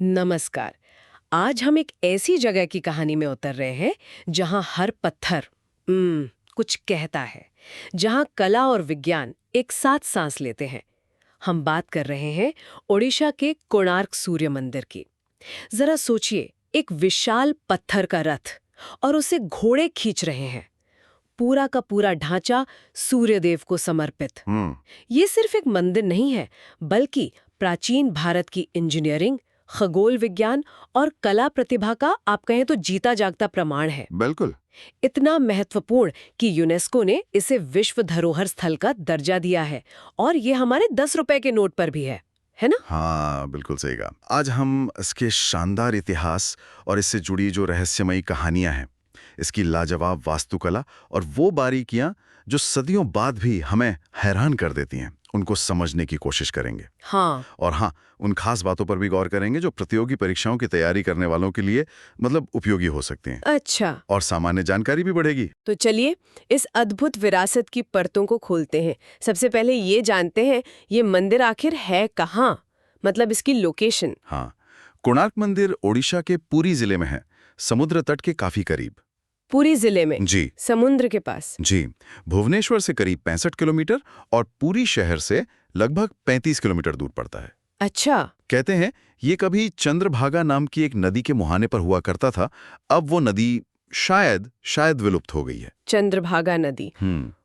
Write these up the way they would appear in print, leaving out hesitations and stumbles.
नमस्कार। आज हम एक ऐसी जगह की कहानी में उतर रहे हैं जहां हर पत्थर कुछ कहता है, जहां कला और विज्ञान एक साथ सांस लेते हैं। हम बात कर रहे हैं ओडिशा के कोणार्क सूर्य मंदिर की। जरा सोचिए, एक विशाल पत्थर का रथ और उसे घोड़े खींच रहे हैं। पूरा का पूरा ढांचा सूर्यदेव को समर्पित। ये सिर्फ एक मंदिर नहीं है, बल्कि प्राचीन भारत की इंजीनियरिंग, खगोल विज्ञान और कला प्रतिभा का आप कहें तो जीता जागता प्रमाण है। बिल्कुल। इतना महत्वपूर्ण कि यूनेस्को ने इसे विश्व धरोहर स्थल का दर्जा दिया है, और ये हमारे 10 रुपए के नोट पर भी है ना? हाँ, बिल्कुल सही कहा। आज हम इसके शानदार इतिहास और इससे जुड़ी जो रहस्यमयी कहानियां हैं, इसकी लाजवाब वास्तुकला और वो बारीकियां जो सदियों बाद भी हमें हैरान कर देती हैं, उनको समझने की कोशिश करेंगे। हाँ। और हाँ, उन खास बातों पर भी गौर करेंगे जो प्रतियोगी परीक्षाओं की तैयारी करने वालों के लिए उपयोगी हो सकती हैं। अच्छा, और सामान्य जानकारी भी बढ़ेगी। तो चलिए इस अद्भुत विरासत की परतों को खोलते हैं। सबसे पहले ये जानते हैं, ये मंदिर आखिर है कहाँ, मतलब इसकी लोकेशन। हाँ, कोणार्क मंदिर ओडिशा के पुरी जिले में है, समुद्र तट के काफी करीब। पूरी जिले में? जी समुद्र के पास? जी, भुवनेश्वर से करीब 65 किलोमीटर और पूरी शहर से लगभग 35 किलोमीटर दूर पड़ता है। अच्छा। कहते हैं ये कभी चंद्रभागा नाम की एक नदी के मुहाने पर हुआ करता था। अब वो नदी शायद विलुप्त हो गई है। चंद्रभागा नदी।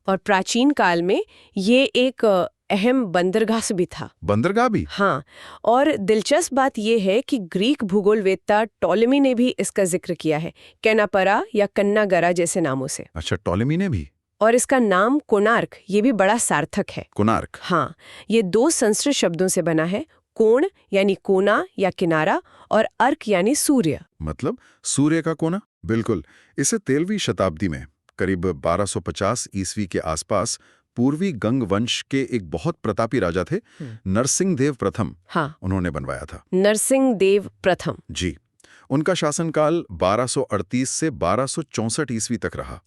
और प्राचीन काल में ये एक अहम बंदरगाह भी था। बंदरगाह भी? हाँ, और दिलचस्प बात यह है कि ग्रीक भूगोलवेत्ता टॉलेमी ने भी इसका जिक्र किया है, कैनापरा या कन्नागरा जैसे नामों से। अच्छा, टॉलेमी ने भी? और इसका नाम कोणार्क, ये भी बड़ा सार्थक है। कोणार्क? हाँ, ये 2 संस्कृत शब्दों से बना है। कोण यानी कोना या किनारा, और अर्क यानी सूर्य। मतलब सूर्य का कोना? बिल्कुल। इसे 13वीं शताब्दी में करीब 1250 ईस्वी के आसपास पूर्वी गंग वंश के एक बहुत प्रतापी राजा थे, नरसिंह देव प्रथम। हाँ, उन्होंने बनवाया था। नरसिंह देव प्रथम। जी, उनका शासनकाल 1238 से 1264 ईस्वी तक रहा।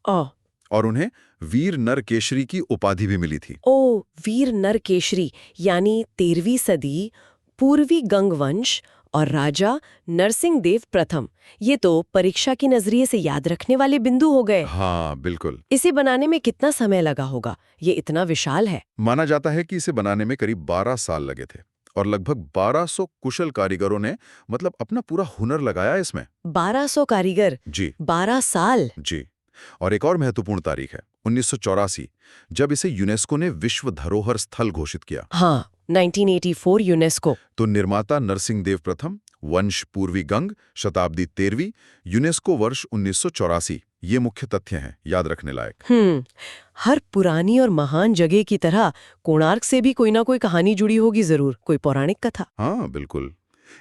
और उन्हें वीर नर केशरी की उपाधि भी मिली थी। ओ, वीर नर केशरी, यानी 13वीं सदी, पूर्वी गंग वंश और राजा नरसिंह देव प्रथम। ये तो परीक्षा के नजरिए से याद रखने वाले बिंदु हो गए। हाँ, बिल्कुल। इसे बनाने में कितना समय लगा होगा? ये इतना विशाल है। माना जाता है कि इसे बनाने में करीब 12 साल लगे थे और लगभग 1200 कुशल कारीगरों ने अपना पूरा हुनर लगाया इसमें। 1200 कारीगर? जी 12 साल? जी। और एक और महत्वपूर्ण तारीख है 1984, जब इसे यूनेस्को ने विश्व धरोहर स्थल घोषित किया। हाँ, 1984 यूनेस्को। तो निर्माता नरसिंह देव प्रथम, वंश पूर्वी गंग, शताब्दी 13वीं, यूनेस्को वर्ष 1984, ये मुख्य तथ्य हैं याद रखने लायक। हर पुरानी और महान जगह की तरह कोणार्क से भी कोई ना कोई कहानी जुड़ी होगी जरूर, कोई पौराणिक कथा। हाँ, बिल्कुल।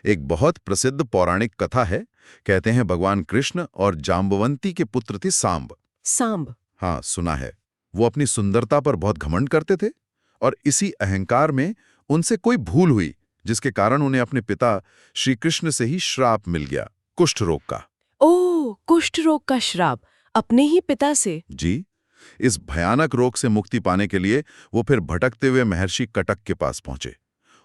एक बहुत प्रसिद्ध पौराणिक कथा है। कहते हैं भगवान कृष्ण और जाम्बवंती के पुत्र थे सांब। सांब? हाँ, सुना है। वो अपनी सुंदरता पर बहुत घमंड करते थे और इसी अहंकार में उनसे कोई भूल हुई, जिसके कारण उन्हें अपने पिता श्री कृष्ण से ही श्राप मिल गया, कुष्ठ रोग का। ओह, कुष्ठ रोग का श्राप अपने ही पिता से? जी। इस भयानक रोग से मुक्ति पाने के लिए वो फिर भटकते हुए महर्षि कटक के पास पहुंचे।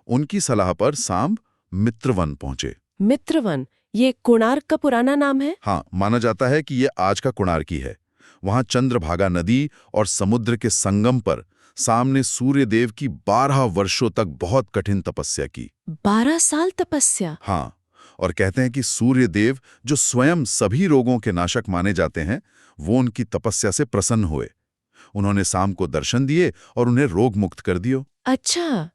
उनकी सलाह पर सांब मित्रवन पहुंचे। मित्रवन, ये कोणार्क का पुराना नाम है? हाँ, माना जाता है कि ये आज का कोणार्क ही है। वहां चंद्रभागा नदी और समुद्र के संगम पर सामने सूर्यदेव की 12 वर्षों तक बहुत कठिन तपस्या की। 12 साल तपस्या? हाँ, और कहते हैं कि सूर्यदेव, जो स्वयं सभी रोगों के नाशक माने जाते हैं, वो उनकी तपस्या से प्रसन्न हुए। उन्होंने शाम को दर्शन दिए और उन्हें रोग मुक्त कर दियो। अच्छा।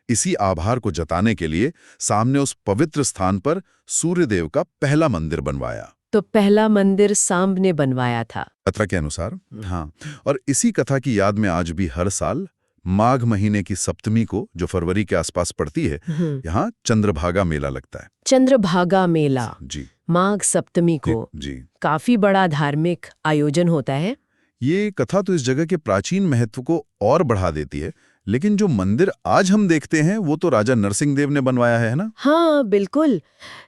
इसी आभार को जताने के लिए सामने उस पवित्र स्थान पर सूर्यदेव का पहला मंदिर बनवाया। तो पहला मंदिर सांब ने बनवाया था? कथा के अनुसार हाँ। और इसी कथा की याद में आज भी हर साल माघ महीने की सप्तमी को, जो फरवरी के आसपास पड़ती है, यहाँ चंद्रभागा मेला लगता है। चंद्रभागा मेला? जी। माघ सप्तमी को? जी। काफी बड़ा धार्मिक आयोजन होता है। ये कथा तो इस जगह के प्राचीन महत्व को और बढ़ा देती है, लेकिन जो मंदिर आज हम देखते हैं वो तो राजा नरसिंह देव ने बनवाया है ना? हाँ बिल्कुल।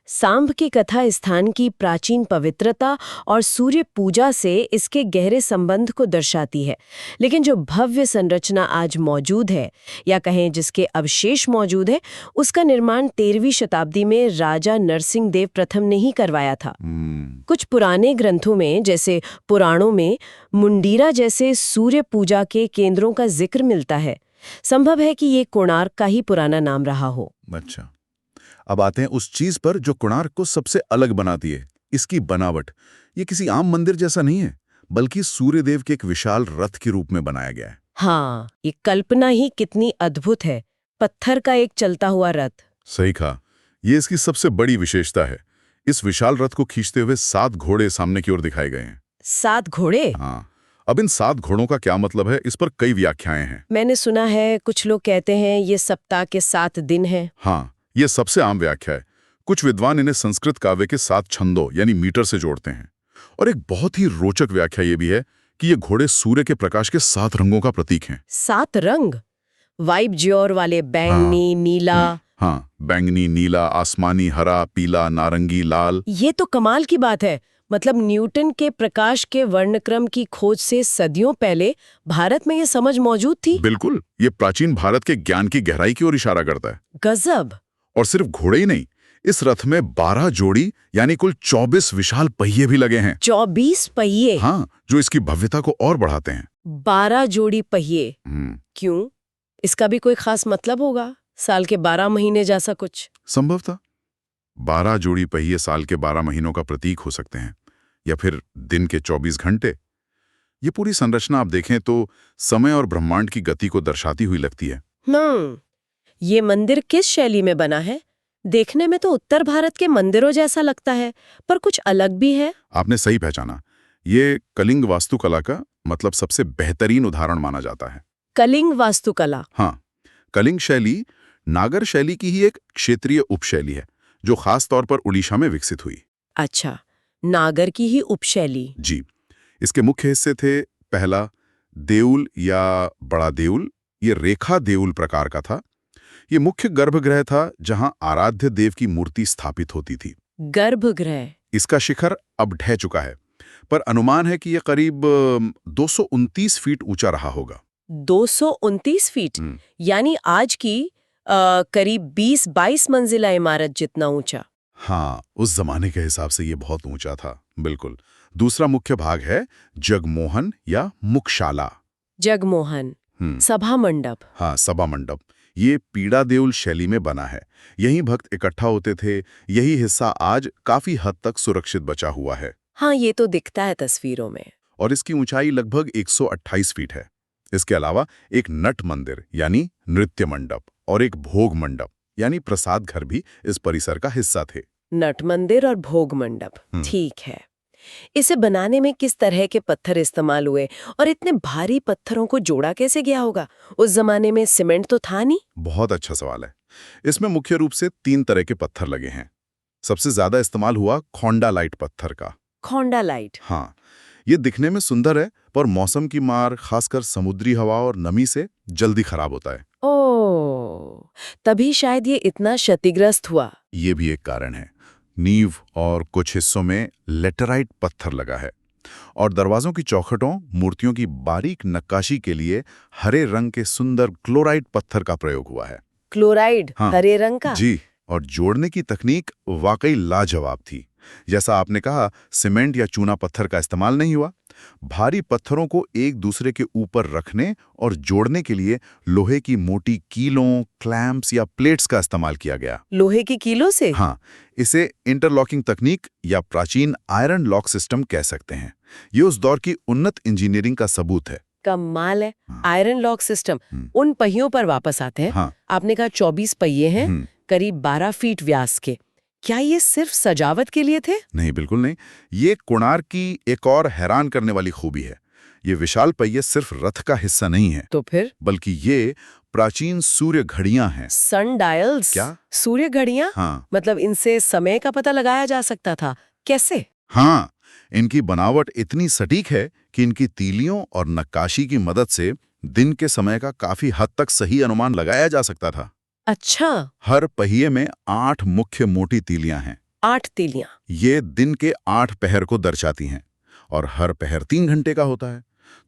सांब की कथा स्थान की प्राचीन पवित्रता और सूर्य पूजा से इसके गहरे संबंध को दर्शाती है। लेकिन जो भव्य संरचना आज मौजूद है, या कहें जिसके अवशेष मौजूद है, उसका निर्माण 13वीं शताब्दी में राजा नरसिंह देव प्रथम ने ही करवाया था। कुछ पुराने ग्रंथों में, जैसे पुराणों में, मुंडीरा जैसे सूर्य पूजा के केंद्रों का जिक्र मिलता है। संभव है कि ये कोणार्क का ही पुराना नाम रहा हो। अच्छा, अब आते हैं उस चीज पर जो कोणार्क को सबसे अलग बनाती है, इसकी बनावट। ये किसी आम मंदिर जैसा नहीं है, बल्कि सूर्यदेव के एक विशाल रथ के रूप में बनाया गया है। हाँ, ये कल्पना ही कितनी अद्भुत है। पत्थर का एक चलता हुआ रथ। सही कहा, ये इसकी सबसे बड़ी विशेषता है। इस विशाल रथ को खींचते हुए 7 घोड़े सामने की ओर दिखाए गए हैं। 7 घोड़े? हाँ, अब इन 7 घोड़ों का क्या मतलब है, इस पर कई व्याख्याएं हैं। मैंने सुना है, कुछ लोग कहते हैं ये सप्ताह के 7 दिन हैं। हाँ, ये सबसे आम व्याख्या है। कुछ विद्वान इन्हें संस्कृत काव्य के 7 छंदों यानी मीटर से जोड़ते हैं। और एक बहुत ही रोचक व्याख्या ये भी है कि ये घोड़े सूर्य के प्रकाश के 7 रंगों का प्रतीक हैं। 7 रंग? वाइब ज्योर वाले, बैंगनी, नीला। हाँ, बैंगनी, नीला, आसमानी, हरा, पीला, नारंगी, लाल। ये तो कमाल की बात है। मतलब न्यूटन के प्रकाश के वर्णक्रम की खोज से सदियों पहले भारत में ये समझ मौजूद थी। बिल्कुल, ये प्राचीन भारत के ज्ञान की गहराई की ओर इशारा करता है। गजब। और सिर्फ घोड़े ही नहीं, इस रथ में 12 जोड़ी यानी कुल 24 विशाल पहिए भी लगे हैं। 24 पहिए? हाँ, जो इसकी भव्यता को और बढ़ाते हैं। 12 जोड़ी पहिए? क्यों? इसका भी कोई खास मतलब होगा? साल के 12 महीने जैसा कुछ? संभवतः 12 जोड़ी पहिए साल के 12 महीनों का प्रतीक हो सकते हैं, या फिर दिन के 24 घंटे। ये पूरी संरचना आप देखें तो समय और ब्रह्मांड की गति को दर्शाती हुई लगती है। ये मंदिर किस शैली में बना है? देखने में तो उत्तर भारत के मंदिरों जैसा लगता है, पर कुछ अलग भी है। आपने सही पहचाना, ये कलिंग वास्तुकला का मतलब सबसे बेहतरीन उदाहरण माना जाता है। कलिंग वास्तुकला? हाँ, कलिंग शैली नागर शैली की ही एक क्षेत्रीय उपशैली है, जो खास तौर पर उड़ीसा में विकसित हुई। अच्छा, नागर की ही उपशैली। जी, इसके मुख्य हिस्से थे, पहला देउल या बड़ा देउल, ये रेखा देउल प्रकार का था। ये मुख्य गर्भगृह था जहां आराध्य देव की मूर्ति स्थापित होती थी। गर्भगृह? इसका शिखर अब ढह चुका है, पर अनुमान है कि यह करीब 229 फीट ऊंचा रहा होगा। 229 फीट? यानी आज की करीब 20-22 मंजिला इमारत जितना ऊंचा। हाँ, उस जमाने के हिसाब से ये बहुत ऊंचा था। बिल्कुल। दूसरा मुख्य भाग है जगमोहन या मुखशाला। जगमोहन, सभा मंडप। हाँ, सभा मंडप। ये पीड़ा देउल शैली में बना है। यहीं भक्त इकट्ठा होते थे। यही हिस्सा आज काफी हद तक सुरक्षित बचा हुआ है। हाँ, ये तो दिखता है तस्वीरों में। और इसकी ऊंचाई लगभग 128 फीट है। इसके अलावा एक नट मंदिर यानी नृत्य मंडप और एक भोग मंडप यानी प्रसाद घर भी इस परिसर का हिस्सा थे। नट मंदिर और भोग मंडप, ठीक है। इसे बनाने में किस तरह के पत्थर इस्तेमाल हुए और इतने भारी पत्थरों को जोड़ा कैसे गया होगा? उस जमाने में सीमेंट तो था नहीं। बहुत अच्छा सवाल है। इसमें मुख्य रूप से 3 तरह के पत्थर लगे हैं। सबसे ज्यादा इस्तेमाल हुआ खोंडालाइट पत्थर का। खोंडालाइट? हाँ, ये दिखने में सुंदर है, पर मौसम की मार, खासकर समुद्री हवा और नमी से जल्दी खराब होता है। ओह, तभी शायद ये इतना क्षतिग्रस्त हुआ। ये भी एक कारण है। नींव और कुछ हिस्सों में लेटराइट पत्थर लगा है, और दरवाजों की चौखटों, मूर्तियों की बारीक नक्काशी के लिए हरे रंग के सुंदर क्लोराइट पत्थर का प्रयोग हुआ है। क्लोराइड? हाँ, हरे रंग का? जी, और जोड़ने की तकनीक वाकई लाजवाब थी। जैसा आपने कहा, सीमेंट या चूना पत्थर का इस्तेमाल नहीं हुआ। भारी पत्थरों को एक दूसरे के ऊपर रखने और जोड़ने के लिए लोहे की मोटी कीलों, क्लैंप्स या प्लेट्स का इस्तेमाल किया गया। लोहे की कीलों से? हाँ, इसे इंटरलॉकिंग तकनीक या प्राचीन आयरन लॉक सिस्टम कह सकते हैं। ये उस दौर की उन्नत इंजीनियरिंग का सबूत है। कमाल है। Iron lock system. उन पहियों पर वापस आते हैं। हाँ। आपने कहा 24 पहिए हैं, करीब 12 फीट व्यास के। क्या ये सिर्फ सजावट के लिए थे? नहीं, बिल्कुल नहीं। ये कोणार्क की एक और हैरान करने वाली खूबी है। ये विशाल पहिए सिर्फ रथ का हिस्सा नहीं है, तो फिर? बल्कि ये प्राचीन सूर्य घड़ियां हैं। सन डायल्स? क्या? सूर्य घड़ियां? हाँ। मतलब इनसे समय का पता लगाया जा सकता था? कैसे? हाँ, इनकी बनावट इतनी सटीक है कि इनकी तीलियों और नक्काशी की मदद से दिन के समय का काफी हद तक सही अनुमान लगाया जा सकता था। अच्छा, हर पहिए में 8 मुख्य मोटी तीलियां हैं। 8 तीलियां। ये दिन के 8 पहर को दर्शाती हैं और हर पहर 3 घंटे का होता है।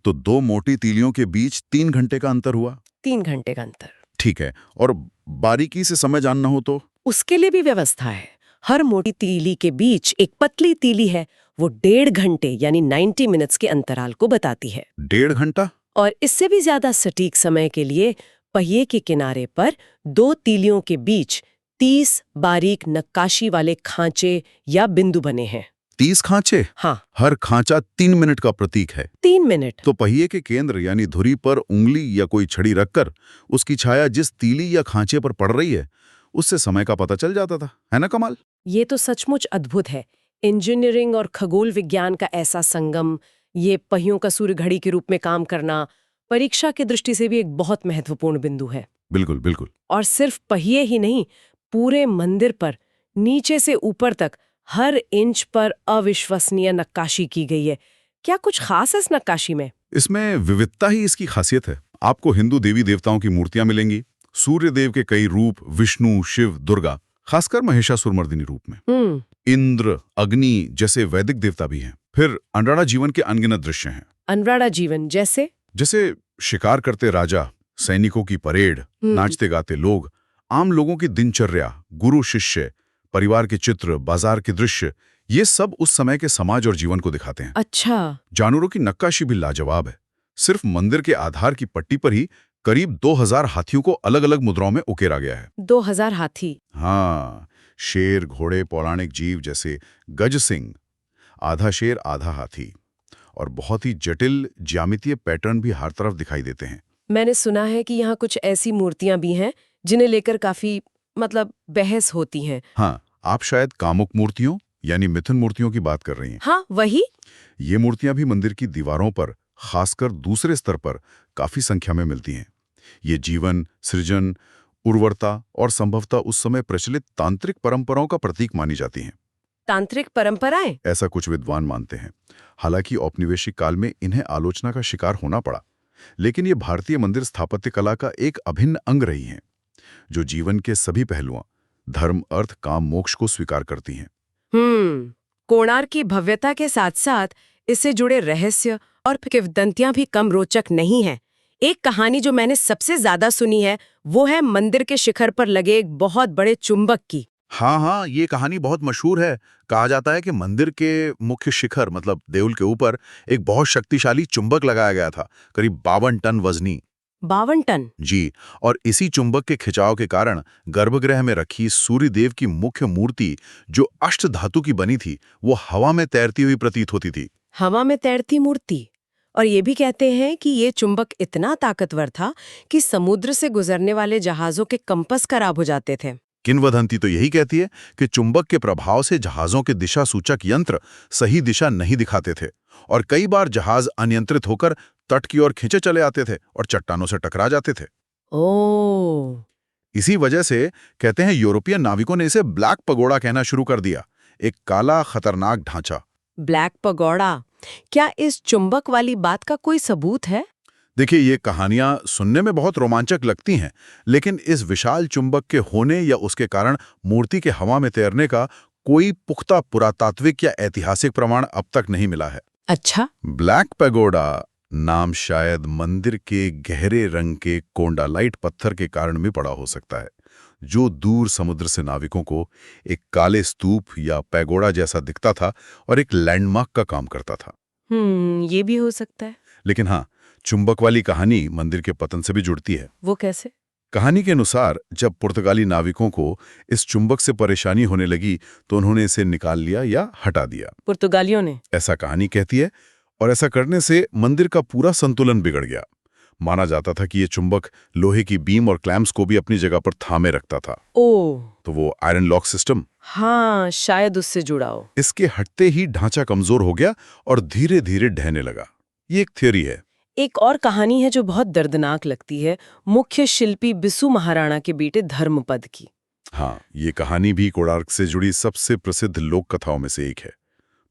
तो 2 मोटी तीलियों के बीच 3 घंटे का अंतर हुआ। 3 घंटे का अंतर। ठीक है, और बारीकी से समय जानना हो तो उसके लिए भी व्यवस्था है। हर मोटी तीली के बीच एक पतली तीली है, वो 1.5 घंटे यानी 90 मिनट्स के अंतराल को बताती है। 1.5 घंटा? और इससे भी ज्यादा सटीक समय के लिए पहिए के किनारे पर 2 तीलियों के बीच 30 बारीक नक्काशी वाले खांचे या बिंदु बने हैं। 30 खांचे? हाँ, हर खांचा 3 मिनट का प्रतीक है। 3 मिनट। तो पहिए के केंद्र यानी धुरी पर उंगली या कोई छड़ी रखकर उसकी छाया जिस तीली या खांचे पर पड़ रही है, उससे समय का पता चल जाता था। है ना कमाल? ये तो सचमुच अद्भुत है। इंजीनियरिंग और खगोल विज्ञान का ऐसा संगम, ये पहियों का सूर्य घड़ी के रूप में काम करना, परीक्षा की दृष्टि से भी एक बहुत महत्वपूर्ण बिंदु है। बिल्कुल बिल्कुल। और सिर्फ पहिए ही नहीं, पूरे मंदिर पर नीचे से ऊपर तक हर इंच पर अविश्वसनीय नक्काशी की गई है। क्या कुछ खास है इस नक्काशी में? इसमें विविधता ही इसकी खासियत है। आपको हिंदू देवी देवताओं की मूर्तियां मिलेंगी, सूर्य देव के कई रूप, विष्णु, शिव, दुर्गा, खासकर महिषासुरमर्दिनी रूप में। इंद्र, अग्नि जैसे वैदिक देवता भी हैं। फिर अनराड़ा जीवन के अनगिनत दृश्य हैं। अनराड़ा जीवन जैसे? जैसे शिकार करते राजा, सैनिकों की परेड, नाचते गाते लोग, आम लोगों की दिनचर्या, गुरु शिष्य, परिवार के चित्र, बाजार के दृश्य, ये सब उस समय के समाज और जीवन को दिखाते हैं। अच्छा। जानवरों की नक्काशी भी लाजवाब है। सिर्फ मंदिर के आधार की पट्टी पर ही करीब 2000 हाथियों को अलग अलग मुद्राओं में उकेरा गया है। 2000 हाथी? हाँ, शेर, घोड़े, पौराणिक जीव जैसे गज सिंह, आधा शेर आधा हाथी, और बहुत ही जटिल ज्यामितीय पैटर्न भी हर तरफ दिखाई देते हैं। मैंने सुना है कि यहाँ कुछ ऐसी मूर्तियां भी हैं जिन्हें लेकर काफी बहस होती हैं। हाँ, आप शायद कामुक मूर्तियों यानी मिथुन मूर्तियों की बात कर रही हैं। हाँ, वही। ये मूर्तियां भी मंदिर की दीवारों पर, खासकर दूसरे स्तर पर, काफी संख्या में मिलती हैं। ये जीवन, सृजन, उर्वरता और संभवतः उस समय प्रचलित तांत्रिक परंपराओं का प्रतीक मानी जाती हैं। तांत्रिक परंपराएं? ऐसा कुछ विद्वान मानते हैं। हालांकि औपनिवेशिक काल में इन्हें आलोचना का शिकार होना पड़ा, लेकिन ये भारतीय मंदिर स्थापत्य कला का एक अभिन्न अंग रही हैं, जो जीवन के सभी पहलुओं, धर्म, अर्थ, काम, मोक्ष को स्वीकार करती हैं। कोणार्क की भव्यता के साथ साथ इससे जुड़े रहस्य और किंवदंतियां भी कम रोचक नहीं हैं। एक कहानी जो मैंने सबसे ज्यादा सुनी है वो है मंदिर के शिखर पर लगे एक बहुत बड़े चुंबक की। हाँ, ये कहानी बहुत मशहूर है। कहा जाता है कि मंदिर के मुख्य शिखर मतलब देउल के ऊपर एक बहुत शक्तिशाली चुंबक लगाया गया था, करीब 52 टन वजनी। 52 टन? जी, और इसी चुंबक के खिंचाव के कारण गर्भगृह में रखी सूर्य देव की मुख्य मूर्ति, जो अष्ट धातु की बनी थी, वो हवा में तैरती हुई प्रतीत होती थी। हवा में तैरती मूर्ति? और ये भी कहते हैं कि ये चुंबक इतना ताकतवर था कि समुद्र से गुजरने वाले जहाजों के कंपास खराब हो जाते थे। किंवदंती तो यही कहती है कि चुंबक के प्रभाव से जहाजों के दिशा सूचक यंत्र सही दिशा नहीं दिखाते थे और कई बार जहाज अनियंत्रित होकर तट की ओर खींचे चले आते थे और चट्टानों से टकरा जाते थे। ओह! इसी वजह से कहते हैं यूरोपियन नाविकों ने इसे ब्लैक पगोड़ा कहना शुरू कर दिया, एक काला खतरनाक ढांचा। Black pagoda? क्या इस चुंबक वाली बात का कोई सबूत है? देखिए, ये कहानियां सुनने में बहुत रोमांचक लगती हैं, लेकिन इस विशाल चुंबक के होने या उसके कारण मूर्ति के हवा में तैरने का कोई पुख्ता पुरातात्विक या ऐतिहासिक प्रमाण अब तक नहीं मिला है। अच्छा। ब्लैक पैगोडा नाम शायद मंदिर के गहरे रंग के कोंडालाइट पत्थर के कारण भी पड़ा हो सकता है, जो दूर समुद्र से नाविकों को एक काले स्तूप या पैगोडा जैसा दिखता था और एक लैंडमार्क का काम करता था। ये भी हो सकता है। लेकिन हाँ, चुंबक वाली कहानी मंदिर के पतन से भी जुड़ती है। वो कैसे? कहानी के अनुसार जब पुर्तगाली नाविकों को इस चुंबक से परेशानी होने लगी तो उन्होंने इसे निकाल लिया या हटा दिया। पुर्तगालियों ने? ऐसा कहानी कहती है, और ऐसा करने से मंदिर का पूरा संतुलन बिगड़ गया। माना जाता था कि ये चुंबक लोहे की बीम और क्लैम्प्स को भी अपनी जगह पर थामे रखता था। ओह! तो वो आयरन लॉक सिस्टम, हाँ, शायद उससे जुड़ा हो। इसके हटते ही ढांचा कमजोर हो गया और धीरे धीरे ढहने लगा। ये एक थ्योरी है। एक और कहानी है जो बहुत दर्दनाक लगती है, मुख्य शिल्पी बिसु महाराणा के बेटे धर्मपद की। हाँ, ये कहानी भी कोणार्क से जुड़ी सबसे प्रसिद्ध लोक कथाओं में से एक है।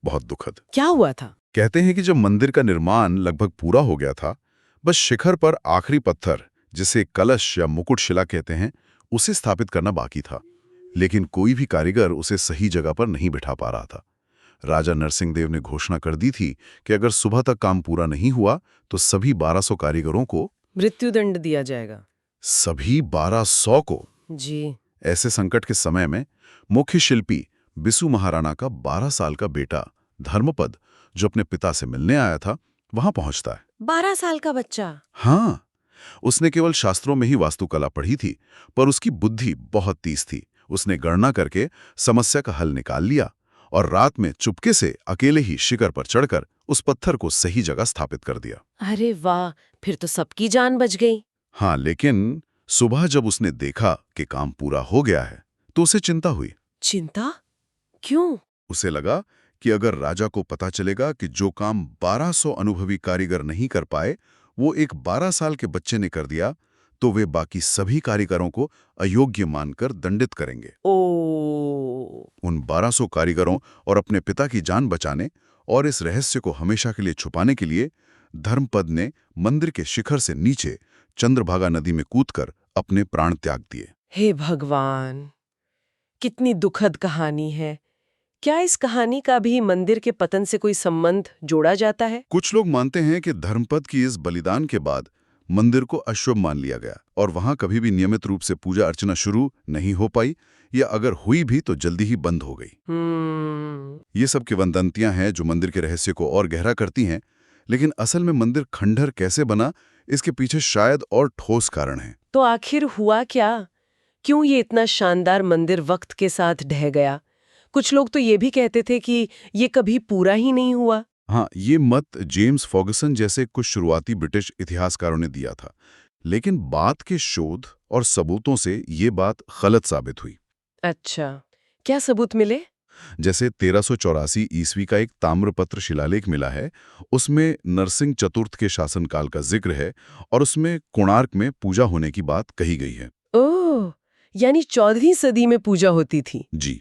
बहुत दुखद। क्या हुआ था? कहते हैं कि जब मंदिर का निर्माण लगभग पूरा हो गया था, बस शिखर पर आखिरी पत्थर, जिसे कलश या मुकुट शिला कहते हैं, उसे स्थापित करना बाकी था। लेकिन कोई भी कारीगर उसे सही जगह पर नहीं बिठा पा रहा था। राजा नरसिंहदेव ने घोषणा कर दी थी कि अगर सुबह तक काम पूरा नहीं हुआ तो सभी 1200 कारीगरों को मृत्युदंड दिया जाएगा। सभी 1200 को। जी। ऐसे संकट के समय में मुख्य शिल्पी बिसु महाराणा का 12 साल का बेटा धर्मपद, जो अपने पिता से मिलने आया था, वहां पहुंचता है। 12 साल का बच्चा? हाँ, उसने केवल शास्त्रों में ही वास्तुकला पढ़ी थी, पर उसकी बुद्धि बहुत तेज थी। उसने गणना करके समस्या का हल निकाल लिया और रात में चुपके से अकेले ही शिखर पर चढ़कर उस पत्थर को सही जगह स्थापित कर दिया। अरे वाह, फिर तो सबकी जान बच गई। हाँ, लेकिन सुबह जब उसने देखा कि काम पूरा हो गया है तो उसे चिंता हुई। चिंता? क्यों? उसे लगा कि अगर राजा को पता चलेगा कि जो काम 1200 अनुभवी कारीगर नहीं कर पाए वो एक 12 साल के बच्चे ने कर दिया, तो वे बाकी सभी कारीगरों को अयोग्य मानकर दंडित करेंगे। उन 1200 कारीगरों और अपने पिता की जान बचाने और इस रहस्य को हमेशा के लिए छुपाने के लिए धर्मपद ने मंदिर के शिखर से नीचे चंद्रभागा नदी में कूदकर अपने प्राण त्याग दिए। हे भगवान, कितनी दुखद कहानी है। क्या इस कहानी का भी मंदिर के पतन से कोई संबंध जोड़ा जाता है? कुछ लोग मानते हैं कि धर्मपद की इस बलिदान के बाद मंदिर को अशुभ मान लिया गया और वहां कभी भी नियमित रूप से पूजा अर्चना शुरू नहीं हो पाई, या अगर हुई भी तो जल्दी ही बंद हो गई। ये सब किंवदंतियां हैं जो मंदिर के रहस्य को और गहरा करती हैं, लेकिन असल में मंदिर खंडहर कैसे बना, इसके पीछे शायद और ठोस कारण है। तो आखिर हुआ क्या? क्यों ये इतना शानदार मंदिर वक्त के साथ ढह गया? कुछ लोग तो ये भी कहते थे कि ये कभी पूरा ही नहीं हुआ। हाँ, ये मत जेम्स फर्गुसन जैसे कुछ शुरुआती ब्रिटिश इतिहासकारों ने दिया था, लेकिन बाद के शोध और सबूतों से ये बात गलत साबित हुई। अच्छा, क्या सबूत मिले? जैसे 1384 ईस्वी का एक ताम्रपत्र शिलालेख मिला है, उसमें नरसिंह चतुर्थ के शासनकाल का जिक्र है और उसमें कोणार्क में पूजा होने की बात कही गई है। ओह, यानी 14वीं सदी में पूजा होती थी। जी,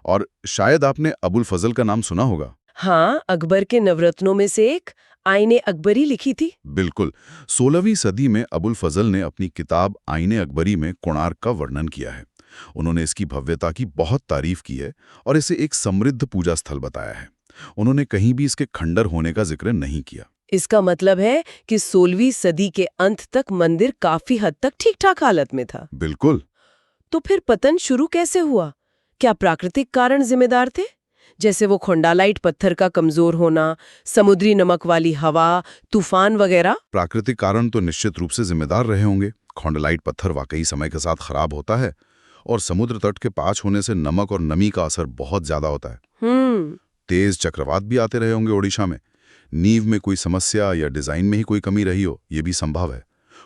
और शायद आपने अबुल फजल का नाम सुना होगा। हाँ, अकबर के नवरत्नों में से एक आईने अकबरी लिखी थी। बिल्कुल, 16वीं सदी में अबुल फजल ने अपनी किताब आईने अकबरी में कोणार्क का वर्णन किया है। उन्होंने इसकी भव्यता की बहुत तारीफ की है और इसे एक समृद्ध पूजा स्थल बताया है। उन्होंने कहीं भी इसके खंडर होने का जिक्र नहीं किया। इसका मतलब है कि 16वीं सदी के अंत तक मंदिर काफी हद तक ठीक-ठाक हालत में था। बिल्कुल। तो फिर पतन शुरू कैसे हुआ? क्या प्राकृतिक कारण जिम्मेदार थे, जैसे वो खोंडालाइट पत्थर का कमजोर होना, समुद्री नमक वाली हवा, तूफान वगैरह? प्राकृतिक कारण तो निश्चित रूप से जिम्मेदार रहे होंगे। खोंडालाइट पत्थर वाकई समय के साथ खराब होता है और समुद्र तट के पास होने से नमक और नमी का असर बहुत ज्यादा होता है। तेज चक्रवात भी आते रहे होंगे ओडिशा में। नींव में कोई समस्या या डिजाइन में ही कोई कमी रही हो, ये भी संभव है।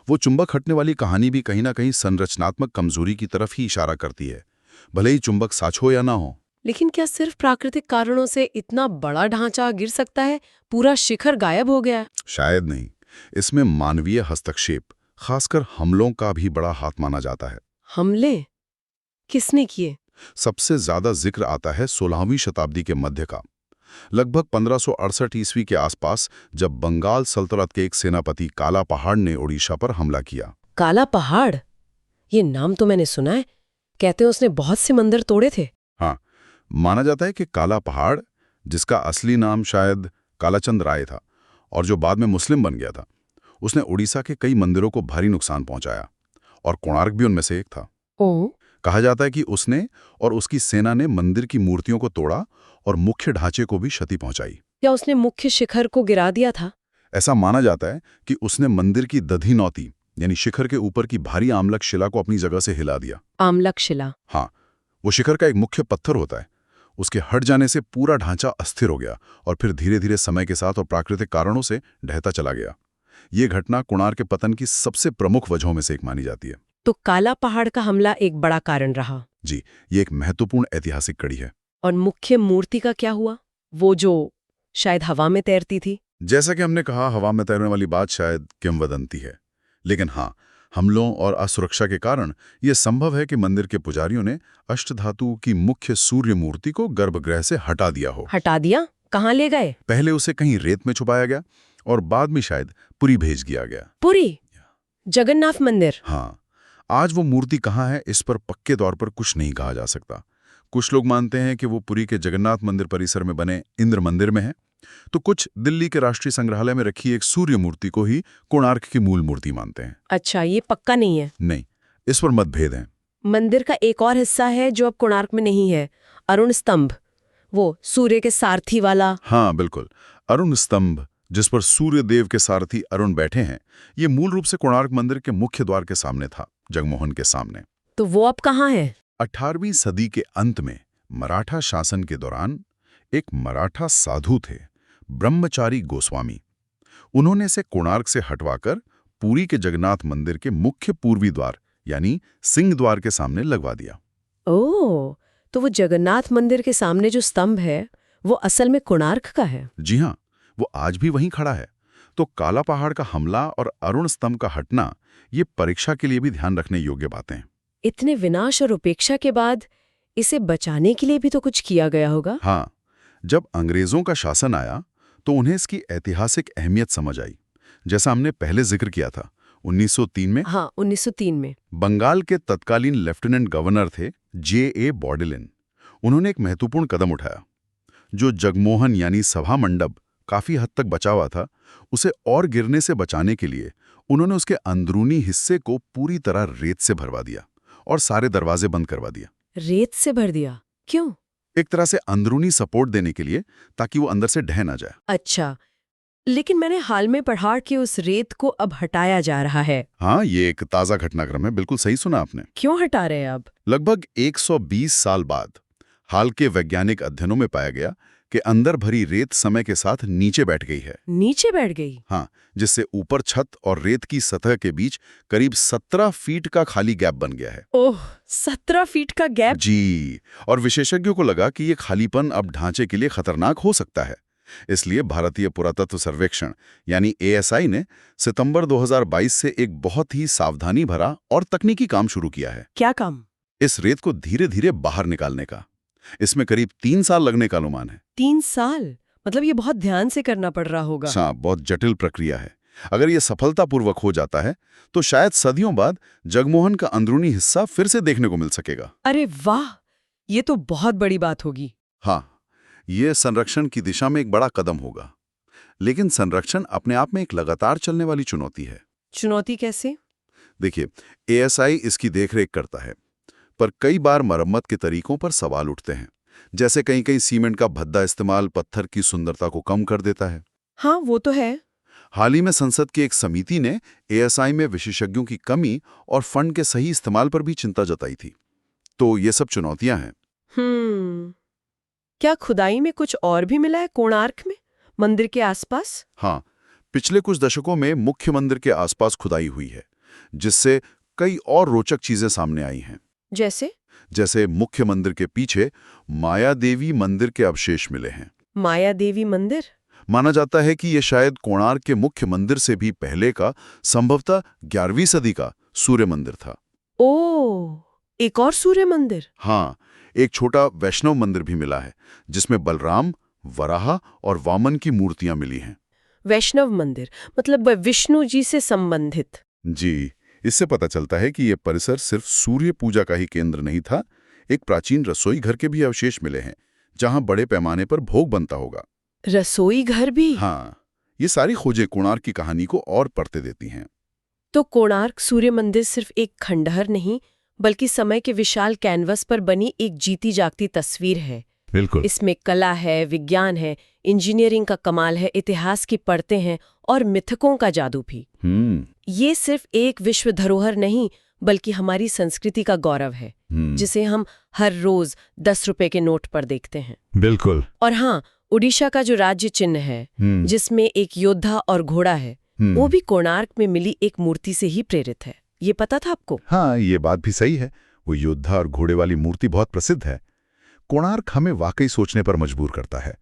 वो चुंबक हटने वाली कहानी भी कहीं ना कहीं संरचनात्मक कमजोरी की तरफ ही इशारा करती है, भले ही चुंबक साच हो या ना हो। लेकिन क्या सिर्फ प्राकृतिक कारणों से इतना बड़ा ढांचा गिर सकता है? पूरा शिखर गायब हो गया? शायद नहीं। इसमें मानवीय हस्तक्षेप, खासकर हमलों का भी बड़ा हाथ माना जाता है। हमले किसने किए? सबसे ज्यादा जिक्र आता है 16वीं शताब्दी के मध्य का। लगभग 1568 ईस्वी के आसपास, जब बंगाल सल्तनत के एक सेनापति काला पहाड़ ने ओडिशा पर हमला किया। काला पहाड़? ये नाम तो मैंने सुना है। कहते हैं उसने बहुत से मंदिर तोड़े थे। हाँ, माना जाता है कि काला पहाड़, जिसका असली नाम शायद कालाचंद राय था और जो बाद में मुस्लिम बन गया था, उसने उड़ीसा के कई मंदिरों को भारी नुकसान पहुंचाया और कोणार्क भी उनमें से एक था। कहा जाता है कि उसने और उसकी सेना ने मंदिर की मूर्तियों को तोड़ा और मुख्य ढांचे को भी क्षति पहुंचाई। क्या उसने मुख्य शिखर को गिरा दिया था? ऐसा माना जाता है कि उसने मंदिर की दधिनौती यानी शिखर के ऊपर की भारी आमलक शिला को अपनी जगह से हिला दिया। आमलक शिला? हाँ, वो शिखर का एक मुख्य पत्थर होता है। उसके हट जाने से पूरा ढांचा अस्थिर हो गया और फिर धीरे धीरे समय के साथ और प्राकृतिक कारणों से ढहता चला गया। ये घटना कोणार्क के पतन की सबसे प्रमुख वजहों में से एक मानी जाती है। तो काला पहाड़ का हमला एक बड़ा कारण रहा? जी, ये एक महत्वपूर्ण ऐतिहासिक कड़ी है। और मुख्य मूर्ति का क्या हुआ, वो जो शायद हवा में तैरती थी? जैसा कि हमने कहा, हवा में तैरने वाली बात शायद किंवदंती है, लेकिन हाँ, हमलों और असुरक्षा के कारण यह संभव है कि मंदिर के पुजारियों ने अष्टधातु की मुख्य सूर्य मूर्ति को गर्भगृह से हटा दिया हो। हटा दिया? कहाँ ले गए? पहले उसे कहीं रेत में छुपाया गया, और बाद में शायद पुरी भेज दिया गया। पुरी, जगन्नाथ मंदिर। हाँ, आज वो मूर्ति कहाँ है इस पर पक्के तौर पर कुछ नहीं कहा जा सकता। कुछ लोग मानते हैं कि वो पुरी के जगन्नाथ मंदिर परिसर में बने इंद्र मंदिर में है, तो कुछ दिल्ली के राष्ट्रीय संग्रहालय में रखी एक सूर्य मूर्ति को ही कोणार्क की मूल मूर्ति मानते हैं। अच्छा, ये पक्का नहीं है? नहीं, इस पर मतभेद हैं। मंदिर का एक और हिस्सा है जो अब कोणार्क में नहीं है, अरुण स्तंभ, वो सूर्य के सारथी वाला। हाँ बिल्कुल, अरुण स्तंभ जिस पर सूर्य देव के सारथी अरुण बैठे हैं, ये मूल रूप से कोणार्क मंदिर के मुख्य द्वार के सामने था, जगमोहन के सामने। तो वो अब कहाँ है? 18वीं सदी के अंत में मराठा शासन के दौरान एक मराठा साधु थे, ब्रह्मचारी गोस्वामी। उन्होंने इसे कोणार्क से हटवाकर पुरी के जगन्नाथ मंदिर के मुख्य पूर्वी द्वार यानी सिंह द्वार के सामने लगवा दिया। ओह, तो वो जगन्नाथ मंदिर के सामने जो स्तंभ है वो असल में कोणार्क का है? जी हाँ, वो आज भी वहीं खड़ा है। तो काला पहाड़ का हमला और अरुण स्तंभ का हटना, ये परीक्षा के लिए भी ध्यान रखने योग्य बातें हैं। इतने विनाश और उपेक्षा के बाद इसे बचाने के लिए भी तो कुछ किया गया होगा। हाँ, जब अंग्रेजों का शासन आया तो उन्हें इसकी ऐतिहासिक अहमियत समझ आई। जैसा हमने पहले जिक्र किया था, 1903 में। हाँ, 1903 में बंगाल के तत्कालीन लेफ्टिनेंट गवर्नर थे J.A. बॉडेलिन। उन्होंने एक महत्वपूर्ण कदम उठाया। जो जगमोहन यानी सभा मंडप काफी हद तक बचा हुआ था, उसे और गिरने से बचाने के लिए उन्होंने उसके अंदरूनी हिस्से को पूरी तरह रेत से भरवा दिया और सारे दरवाजे बंद करवा दिया। रेत से भर दिया? क्यों? एक तरह से अंदरूनी सपोर्ट देने के लिए, ताकि वो अंदर से ढह ना जाए। अच्छा, लेकिन मैंने हाल में पढ़ा कि उस रेत को अब हटाया जा रहा है। हाँ, ये एक ताज़ा घटनाक्रम है, बिल्कुल सही सुना आपने। क्यों हटा रहे हैं अब? लगभग 120 साल बाद हाल के वैज्ञानिक अध्ययनों में पाया गया कि अंदर भरी रेत समय के साथ नीचे बैठ गई है। नीचे बैठ गई? हाँ, जिससे ऊपर छत और रेत की सतह के बीच करीब 17 फीट का खाली गैप बन गया है। ओह, 17 फीट का गैप? जी, और विशेषज्ञों को लगा कि ये खालीपन अब ढांचे के लिए खतरनाक हो सकता है। इसलिए भारतीय पुरातत्व सर्वेक्षण यानी ASI ने सितंबर 2022 से एक बहुत ही सावधानी भरा और तकनीकी काम शुरू किया है। क्या काम? इस रेत को धीरे धीरे बाहर निकालने का। इसमें करीब 3 साल लगने का अनुमान है। 3 साल? मतलब ये बहुत ध्यान से करना पड़ रहा होगा। हाँ, बहुत जटिल प्रक्रिया है। अगर ये सफलतापूर्वक हो जाता है तो शायद सदियों बाद जगमोहन का अंदरूनी हिस्सा फिर से देखने को मिल सकेगा। अरे वाह, ये तो बहुत बड़ी बात होगी। हाँ, ये संरक्षण की दिशा में एक बड़ा कदम होगा। लेकिन संरक्षण अपने आप में एक लगातार चलने वाली चुनौती है। चुनौती कैसे? देखिए, ASI इसकी देखरेख करता है, पर कई बार मरम्मत के तरीकों पर सवाल उठते हैं। जैसे कहीं-कहीं सीमेंट का भद्दा इस्तेमाल पत्थर की सुंदरता को कम कर देता है। हाँ, वो तो है। हाल ही में संसद की एक समिति ने ASI में विशेषज्ञों की कमी और फंड के सही इस्तेमाल पर भी चिंता जताई थी। तो ये सब चुनौतियां हैं। क्या खुदाई में कुछ और भी मिला है कोणार्क में, मंदिर के आसपास? हाँ, पिछले कुछ दशकों में मुख्य मंदिर के आसपास खुदाई हुई है, जिससे कई और रोचक चीजें सामने आई हैं। जैसे मुख्य मंदिर के पीछे माया देवी मंदिर के अवशेष मिले हैं। माया देवी मंदिर? माना जाता है कि ये शायद कोणार्क के मुख्य मंदिर से भी पहले का, संभवतः 11वीं सदी का सूर्य मंदिर था। ओह, एक और सूर्य मंदिर? हाँ, एक छोटा वैष्णव मंदिर भी मिला है, जिसमें बलराम, वराह और वामन की मूर्तियां मिली हैं। वैष्णव मंदिर मतलब विष्णु जी से संबंधित? जी, इससे पता चलता है कि यह परिसर सिर्फ सूर्य पूजा का ही केंद्र नहीं था। एक प्राचीन रसोई घर के भी अवशेष मिले हैं, जहां बड़े पैमाने पर भोग बनता होगा। रसोई घर भी? हाँ, ये सारी खोजें कोणार्क की कहानी को और परते देती हैं। तो कोणार्क सूर्य मंदिर सिर्फ एक खंडहर नहीं, बल्कि समय के विशाल कैनवस पर बनी एक जीती जागती तस्वीर है। बिल्कुल। इसमें कला है, विज्ञान है, इंजीनियरिंग का कमाल है, इतिहास की परतें हैं और मिथकों का जादू भी। ये सिर्फ एक विश्व धरोहर नहीं, बल्कि हमारी संस्कृति का गौरव है, जिसे हम हर रोज 10 रुपए के नोट पर देखते हैं। बिल्कुल। और हाँ, उड़ीसा का जो राज्य चिन्ह है, जिसमें एक योद्धा और घोड़ा है, वो भी कोणार्क में मिली एक मूर्ति से ही प्रेरित है। ये पता था आपको? हाँ, ये बात भी सही है। वो योद्धा और घोड़े वाली मूर्ति बहुत प्रसिद्ध है। कोणार्क हमें वाकई सोचने पर मजबूर करता है।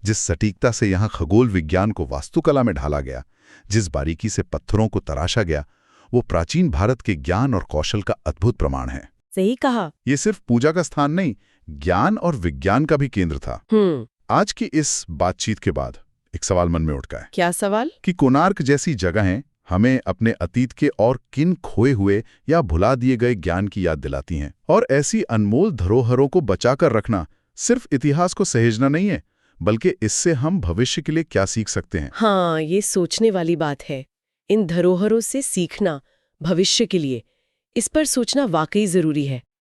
जिस सटीकता से यहाँ खगोल विज्ञान को वास्तुकला में ढाला गया, जिस बारीकी से पत्थरों को तराशा गया, वो प्राचीन भारत के ज्ञान और कौशल का अद्भुत प्रमाण है। सही कहा। ये सिर्फ पूजा का स्थान नहीं, ज्ञान और विज्ञान का भी केंद्र था। आज की इस बातचीत के बाद एक सवाल मन में उठता है क्या सवाल? कि कोणार्क जैसी जगहें हमें अपने अतीत के और किन खोए हुए या भुला दिए गए ज्ञान की याद दिलाती हैं। और ऐसी अनमोल धरोहरों को बचाकर रखना सिर्फ इतिहास को सहेजना नहीं है, बल्कि इससे हम भविष्य के लिए क्या सीख सकते हैं। हाँ, ये सोचने वाली बात है। इन धरोहरों से सीखना भविष्य के लिए, इस पर सोचना वाकई जरूरी है।